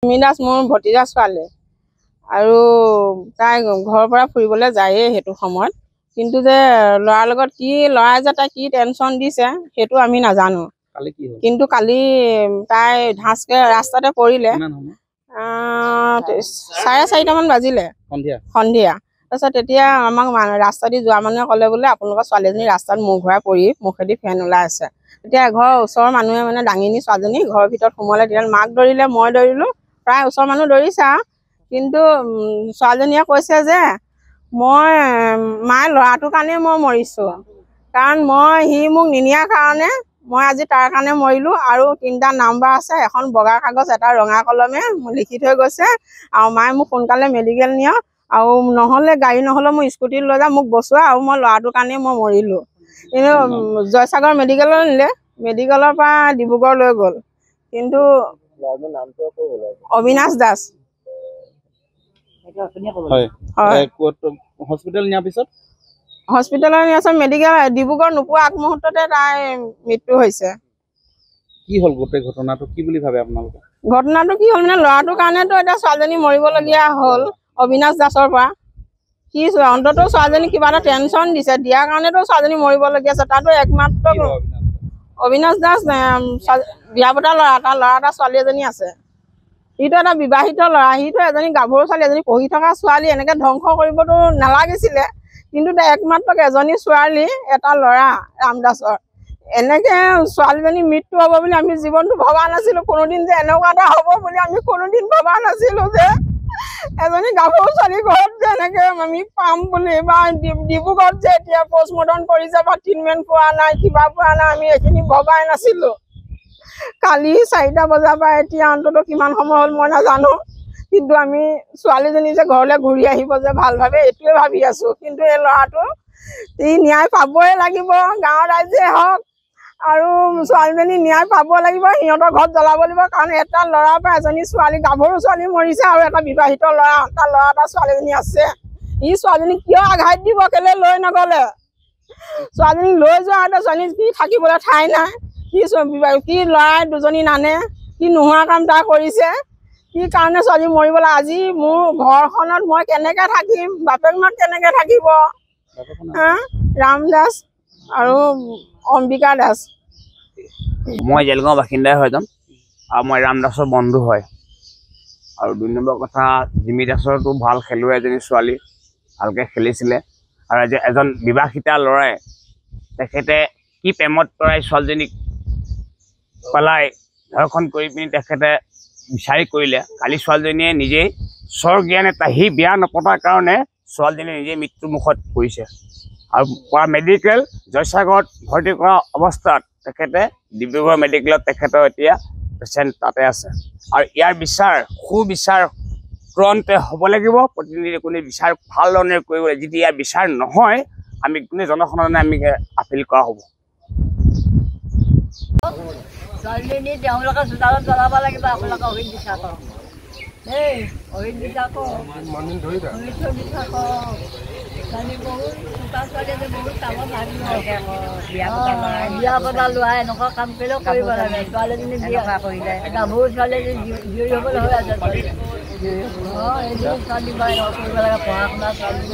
মিনাস মোৰ ভতিজা ছোৱালী আৰু তাই ঘৰৰ পৰা ফুৰিবলৈ যায়ে সেইটো সময়ত কিন্তু যে ল'ৰাৰ লগত কি ল'ৰাই যে তাই কি টেনচন দিছে সেইটো আমি নাজানো কিন্তু কালি তাই ঢাচকে ৰাস্তাতে পৰিলে 4:30 মান বাজিলে সন্ধিয়া তাৰপিছত তেতিয়া আমাক ৰাস্তা দি যোৱা মানুহে ক'লে বোলে আপোনালোকৰ ছোৱালীজনী ৰাস্তাত মুখ ঘূৰাই পৰি মুখেদি ফেন ওলাই আছে তেতিয়া ঘৰৰ ওচৰৰ মানুহে মানে দাঙিনী ছোৱালীজনী ঘৰৰ ভিতৰত সোমালে তেতিয়া মাক ধৰিলে মই ধৰিলোঁ প্ৰায় ওচৰৰ মানুহ ধৰিছা কিন্তু ছোৱালীজনীয়ে কৈছে যে মই মায়ে ল'ৰাটোৰ কাৰণে মই মৰিছোঁ কাৰণ সি মোক নিনিয়াৰ কাৰণে মই আজি তাৰ কাৰণে মৰিলোঁ আৰু 3টা নাম্বাৰ আছে এখন বগা কাগজ এটা ৰঙা কলমে লিখি থৈ গৈছে আৰু মায়ে মোক সোনকালে মেডিকেল নিয়ক আৰু নহ'লে গাড়ী নহ'লে মই স্কুটিত লৈ যাম মোক বচোৱা আৰু মই ল'ৰাটোৰ কাৰণে মই মৰিলোঁ কিন্তু জয়সাগৰ মেডিকেললৈ নিলে মেডিকেলৰ পৰা ডিব্ৰুগড় লৈ গ'ল কিন্তু অবিনাশ দাস হস্পিটেলত নিয়াৰ পিছত মেডিকেল ডিব্ৰুগড় নোপোৱা আগমুহূৰ্ততে তাই মৃত্যু হৈছে কি হ'ল গোটেই ঘটনাটো কি বুলি ভাবে আপোনালোকে ঘটনাটো কি হ'ল মানে ল'ৰাটোৰ কাৰণেতো এতিয়া ছোৱালীজনী মৰিবলগীয়া হ'ল অবিনাশ দাসৰ পৰা কি অন্তত ছোৱালীজনী কিবা এটা টেনচন দিছে দিয়াৰ কাৰণেতো ছোৱালীজনী মৰিবলগীয়া আছে তাতো একমাত্ৰ অবিনাশ দাস বিয়া পতা ল'ৰা এটা ছোৱালী এজনী আছে সিটো এটা বিবাহিত ল'ৰা সিটো এজনী গাভৰু ছোৱালী এজনী পঢ়ি থকা ছোৱালী এনেকৈ ধ্বংস কৰিবতো নালাগিছিলে কিন্তু একমাত্ৰ এজনী ছোৱালী এটা ল'ৰা ৰামদাসৰ এনেকৈ ছোৱালীজনী মৃত্যু হ'ব বুলি আমি জীৱনটো ভবা নাছিলোঁ কোনোদিন যে এনেকুৱা এটা হ'ব বুলি আমি কোনোদিন ভবা নাছিলোঁ যে এজনী গাভৰু ছোৱালী ঘৰত যে এনেকৈ আমি পাম বুলি বা ডিব্ৰুগড়ত যে এতিয়া পষ্টমৰ্টম কৰিছে বা ট্ৰিটমেণ্ট পোৱা নাই কিবা পোৱা নাই আমি এইখিনি ভবাই নাছিলোঁ কালি 4টা বজাৰ পৰা এতিয়া অন্ততঃ কিমান সময় হ'ল মই নাজানো কিন্তু আমি ছোৱালীজনী যে ঘৰলৈ ঘূৰি আহিব যে ভালভাৱে এইটোৱে ভাবি আছোঁ কিন্তু এই ল'ৰাটো ন্যায় পাবই লাগিব গাঁৱৰ ৰাইজে হওক আৰু ছোৱালীজনী ন্যায় পাব লাগিব সিহঁতৰ ঘৰত জ্বলাব লাগিব কাৰণ এটা ল'ৰাৰ পৰা এজনী ছোৱালী গাভৰু ছোৱালী মৰিছে আৰু এটা বিবাহিত ল'ৰা এটা ছোৱালীজনী আছে ছোৱালীজনী কিয় আঘাত দিব কেলে লৈ নগ'লে ছোৱালীজনী লৈ যোৱা ছোৱালী কি থাকিবলৈ ঠাই নাই কি ল'ৰাই দুজনী নানে কি নোহোৱা কাম তাৰ কৰিছে কি কাৰণে ছোৱালী মৰিবলৈ আজি মোৰ ঘৰখনত মই কেনেকৈ থাকিম বাপেক মাক কেনেকৈ থাকিব ৰাম দাস আৰু অম্বিকা দাস মই জেলগাঁও বাসিন্দাই হয় যাম আৰু মই ৰাম দাসৰ বন্ধু হয় আৰু 2 নম্বৰ কথা জিমি দাসৰতো ভাল খেলুৱৈ এজনী ছোৱালী ভালকৈ খেলিছিলে আৰু এজন বিবাহিতা ল'ৰাই তেখেতে কি প্ৰেমত পৰাই ছোৱালীজনীক পেলাই ধৰ্ষণ কৰি পিনি তেখেতে বিচাৰি কৰিলে কালি ছোৱালীজনীয়ে নিজেই স্বজ্ঞান এটা সি বিয়া নপতাৰ কাৰণে ছোৱালীজনী নিজেই মৃত্যুমুখত পৰিছে আৰু মেডিকেল জয়সাগৰত ভৰ্তি কৰা অৱস্থাত তেখেতে ডিব্ৰুগড় মেডিকেলত তেখেতৰ এতিয়া পেচেণ্ট তাতে আছে আৰু ইয়াৰ বিচাৰ সুবিচাৰ তুৰন্তে হ'ব লাগিব প্ৰতিনিধি কোনো বিচাৰ ভাল ধৰণে কৰিব লাগিব যদি ইয়াৰ বিচাৰ নহয় আমি কোনো জনসাধাৰণে আমি আপিল কৰা হ'ব ছোৱালীজনী তেওঁলোকে চোতালত জ্বলাব লাগিব আপোনালোকে অহিত বিচাৰ কৰক দেই অহিত বিচাৰ কৰক বহুত চোকা ছোৱালী বহুত কামত ভাবিব বিয়া পতা লোৱা এনেকুৱা কাম কৰিলেও কৰিব লাগে ছোৱালীজনী বিয়া কৰিলে গাভৰু ছোৱালীজনী জীয়ৰী হ'বলৈ হৈ আছে এইটো ছোৱালী কৰিব লাগে পঢ়া শুনা ছোৱালী